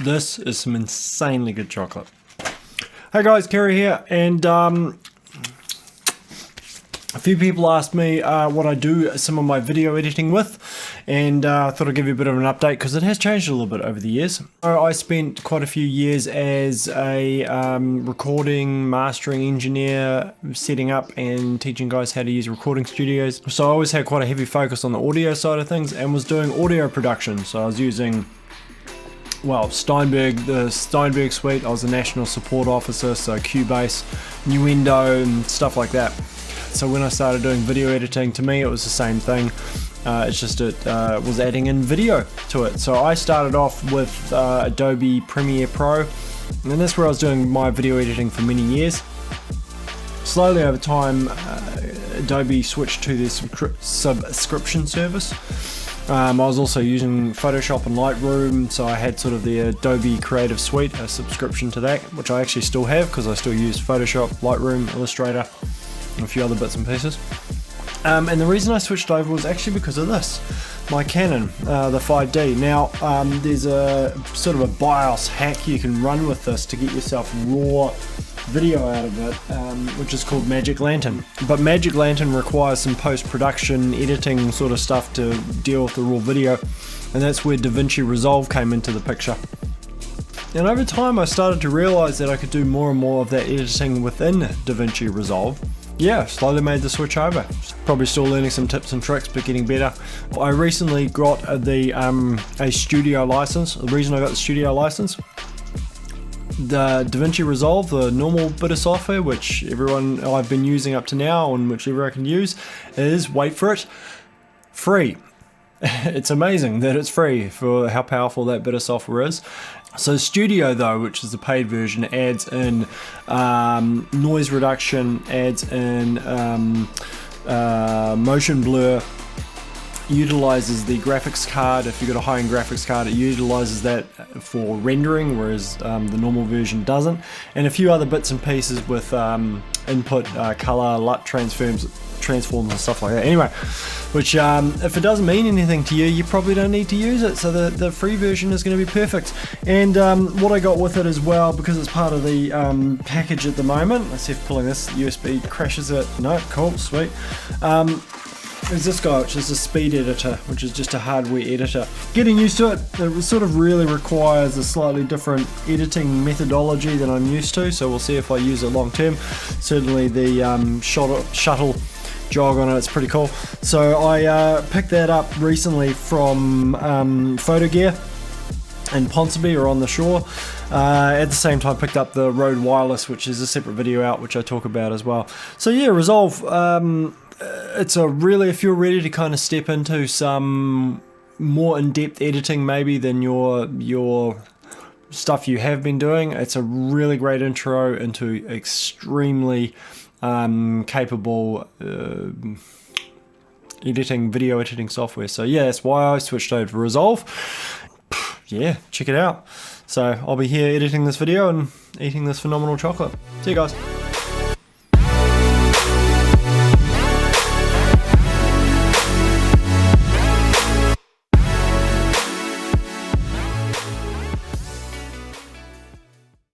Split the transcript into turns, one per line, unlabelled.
This is some insanely good chocolate. Hey guys, Kerry here, and a few people asked me what I do some of my video editing with, and I thought I'd give you a bit of an update because it has changed a little bit over the years. I spent quite a few years as a recording, mastering engineer, setting up and teaching guys how to use recording studios. So I always had quite a heavy focus on the audio side of things and was doing audio production. So I was using, well, the Steinberg Suite. I was a national support officer, so Cubase, Nuendo and stuff like that. So when I started doing video editing, to me it was the same thing. It's just it was adding in video to it. So I started off with Adobe Premiere Pro, and that's where I was doing my video editing for many years. Slowly over time, Adobe switched to this subscription service. I was also using Photoshop and Lightroom, so I had sort of the Adobe Creative Suite, a subscription to that, which I actually still have because I still use Photoshop, Lightroom, Illustrator, and a few other bits and pieces. And the reason I switched over was actually because of this, my Canon, the 5D. Now, there's a sort of a BIOS hack you can run with this to get yourself raw video out of it, which is called Magic Lantern. But Magic Lantern requires some post-production editing sort of stuff to deal with the raw video, and that's where Divinci Resolve came into the picture. And over time I started to realize that I could do more and more of that editing within Divinci Resolve. Yeah, slowly made the switch over. Probably still learning some tips and tricks, but getting better. I recently got a studio license. The reason I got the studio license, the Divinci Resolve, the normal bit of software, which everyone I've been using up to now and whichever I can use, is, wait for it, free. It's amazing that it's free for how powerful that bit of software is. So Studio though, which is the paid version, adds in noise reduction, adds in motion blur, utilizes the graphics card. If you've got a high-end graphics card, it utilizes that for rendering, whereas the normal version doesn't, and a few other bits and pieces with input, color, LUT transforms and stuff like that. Anyway, which if it doesn't mean anything to you, you probably don't need to use it, so the free version is going to be perfect. And what I got with it as well, because it's part of the package at the moment, let's see if pulling this USB crashes it. No, cool, sweet. Is this guy, which is a speed editor, which is just a hardware editor. Getting used to it, it sort of really requires a slightly different editing methodology than I'm used to, so we'll see if I use it long term. Certainly the shuttle jog on it's pretty cool. So I picked that up recently from Photo Gear in Ponsonby, or on the shore. At the same time picked up the Rode Wireless, which is a separate video out, which I talk about as well. So yeah, Resolve, it's a really, if you're ready to kind of step into some more in-depth editing maybe than your stuff you have been doing, it's a really great intro into extremely capable video editing software. So yeah, that's why I switched over to Resolve. Yeah, check it out. So I'll be here editing this video and eating this phenomenal chocolate. See you guys.